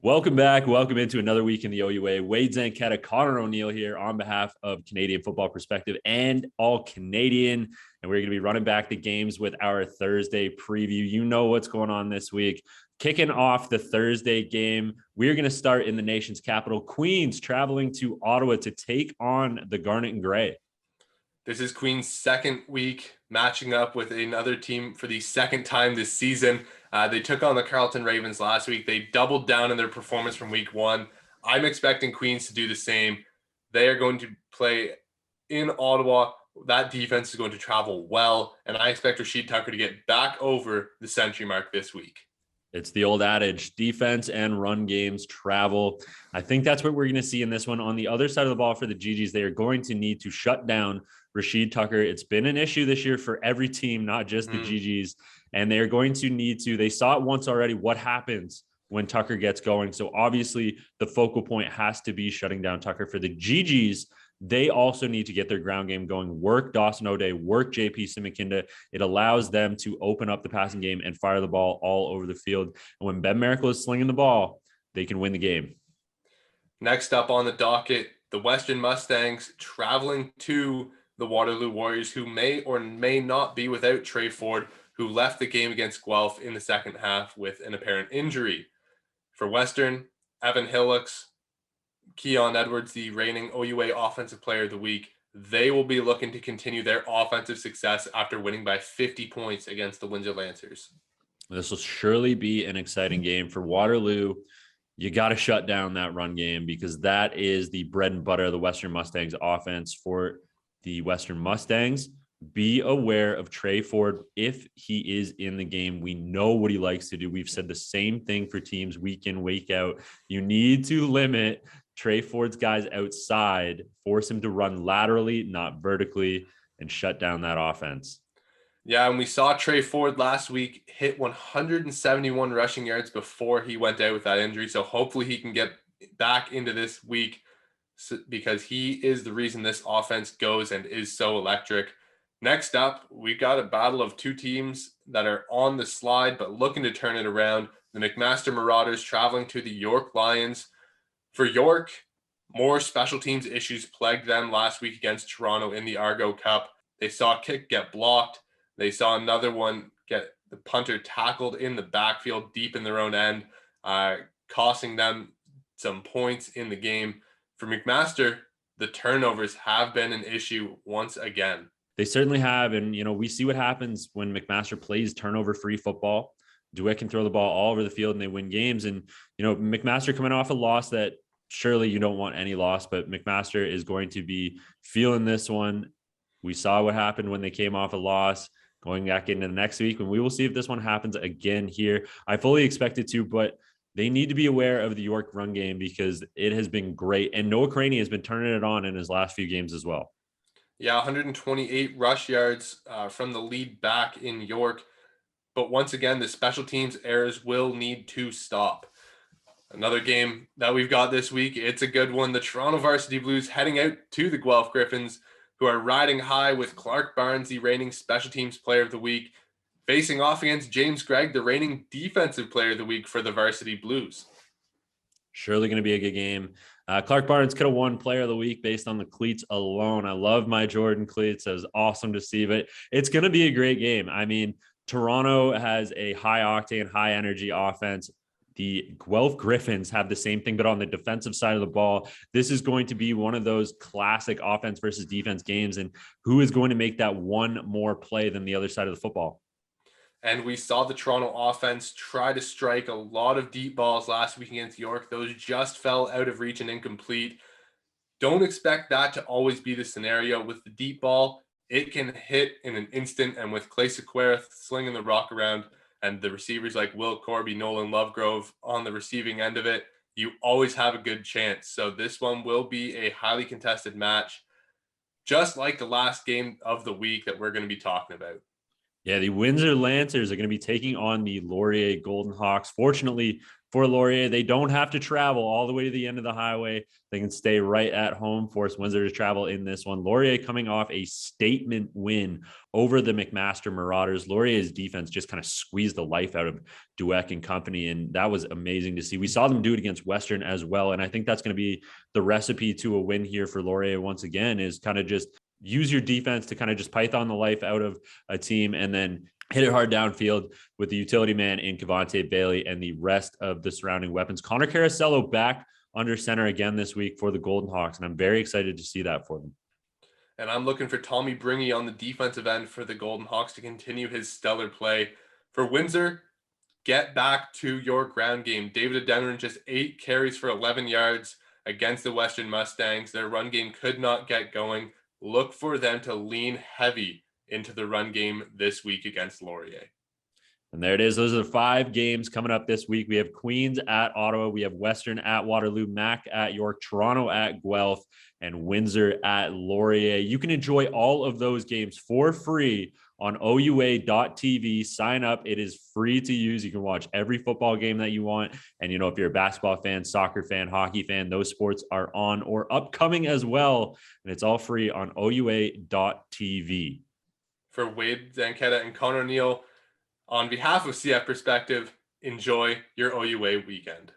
Welcome back. Welcome into another week in the OUA. Wade Zanketta, Connor O'Neill here on behalf of Canadian Football Perspective and All Canadian. And we're going to be running back the games with our Thursday preview. You know what's going on this week. Kicking off the Thursday game, we're going to start in the nation's capital, Queens, traveling to Ottawa to take on the Garnet and Grey. This is Queen's second week matching up with another team for the second time this season. They took on the Carleton Ravens last week. They doubled down in their performance from week one. I'm expecting Queens to do the same. They are going to play in Ottawa. That defense is going to travel well, and I expect Rashid Tucker to get back over the century mark this week. It's the old adage, defense and run games travel. I think that's what we're going to see in this one. On the other side of the ball for the GGs, they are going to need to shut down Rashid Tucker. It's been an issue this year for every team, not just the GGs. And they're going to need to, they saw it once already, what happens when Tucker gets going. So obviously the focal point has to be shutting down Tucker. For the GGs, they also need to get their ground game going, work Dawson O'Day, work JP Simikinda. It allows them to open up the passing game and fire the ball all over the field. And when Ben Miracle is slinging the ball, they can win the game. Next up on the docket, the Western Mustangs traveling to the Waterloo Warriors, who may or may not be without Trey Ford, who left the game against Guelph in the second half with an apparent injury. For Western, Evan Hillocks, Keon Edwards, the reigning OUA Offensive Player of the Week, they will be looking to continue their offensive success after winning by 50 points against the Windsor Lancers. This will surely be an exciting game for Waterloo. You got to shut down that run game because that is the bread and butter of the Western Mustangs offense. For the Western Mustangs, be aware of Trey Ford if he is in the game. We know what he likes to do. We've said the same thing for teams week in, week out. You need to limit Trey Ford's guys outside, force him to run laterally, not vertically, and shut down that offense. Yeah, and we saw Trey Ford last week hit 171 rushing yards before he went out with that injury. So hopefully he can get back into this week because he is the reason this offense goes and is so electric. Next up, we got a battle of two teams that are on the slide but looking to turn it around. The McMaster Marauders traveling to the York Lions. For York, more special teams issues plagued them last week against Toronto in the Argo Cup. They saw a kick get blocked. They saw another one get the punter tackled in the backfield deep in their own end, costing them some points in the game. For McMaster, the turnovers have been an issue once again. They certainly have. And, we see what happens when McMaster plays turnover-free football. DeWitt can throw the ball all over the field and they win games. And, McMaster coming off a loss that surely you don't want any loss, but McMaster is going to be feeling this one. We saw what happened when they came off a loss going back into the next week, and we will see if this one happens again here. I fully expect it to, but they need to be aware of the York run game because it has been great. And Noah Craney has been turning it on in his last few games as well. Yeah, 128 rush yards from the lead back in York. But once again, the special teams errors will need to stop. Another game that we've got this week, it's a good one. The Toronto Varsity Blues heading out to the Guelph Gryphons, who are riding high with Clark Barnes, the reigning special teams player of the week, facing off against James Gregg, the reigning defensive player of the week for the Varsity Blues. Surely going to be a good game. Clark Barnes could have won player of the week based on the cleats alone. I love my Jordan cleats. It was awesome to see, but it's going to be a great game. I mean, Toronto has a high octane, high energy offense. The Guelph Gryphons have the same thing, but on the defensive side of the ball. This is going to be one of those classic offense versus defense games. And who is going to make that one more play than the other side of the football? And we saw the Toronto offense try to strike a lot of deep balls last week against York. Those just fell out of reach and incomplete. Don't expect that to always be the scenario. With the deep ball, it can hit in an instant. And with Clay Sequeira slinging the rock around and the receivers like Will Corby, Nolan Lovegrove on the receiving end of it, you always have a good chance. So this one will be a highly contested match, just like the last game of the week that we're going to be talking about. Yeah, the Windsor Lancers are going to be taking on the Laurier Golden Hawks. Fortunately for Laurier. They don't have to travel all the way to the end of the highway. They can stay right at home, force Windsor to travel in this one. Laurier coming off a statement win over the McMaster Marauders. Laurier's defense just kind of squeezed the life out of Dweck and company, and that was amazing to see. We saw them do it against Western as well, and I think that's going to be the recipe to a win here for Laurier once again, is kind of just use your defense to kind of just python the life out of a team and then hit it hard downfield with the utility man in Cavante Bailey and the rest of the surrounding weapons. Connor Caracello back under center again this week for the Golden Hawks, and I'm very excited to see that for them. And I'm looking for Tommy Bringy on the defensive end for the Golden Hawks to continue his stellar play. For Windsor, get back to your ground game. David Adenron just 8 carries for 11 yards against the Western Mustangs. Their run game could not get going. Look for them to lean heavy into the run game this week against Laurier. And there it is. Those are the 5 games coming up this week. We have Queens at Ottawa. We have Western at Waterloo, Mac at York, Toronto at Guelph, and Windsor at Laurier. You can enjoy all of those games for free on OUA.tv. Sign up. It is free to use. You can watch every football game that you want. And, you know, if you're a basketball fan, soccer fan, hockey fan, those sports are on or upcoming as well. And it's all free on OUA.tv. For Wade Zanketta and Connor Neal, on behalf of CF Perspective, enjoy your OUA weekend.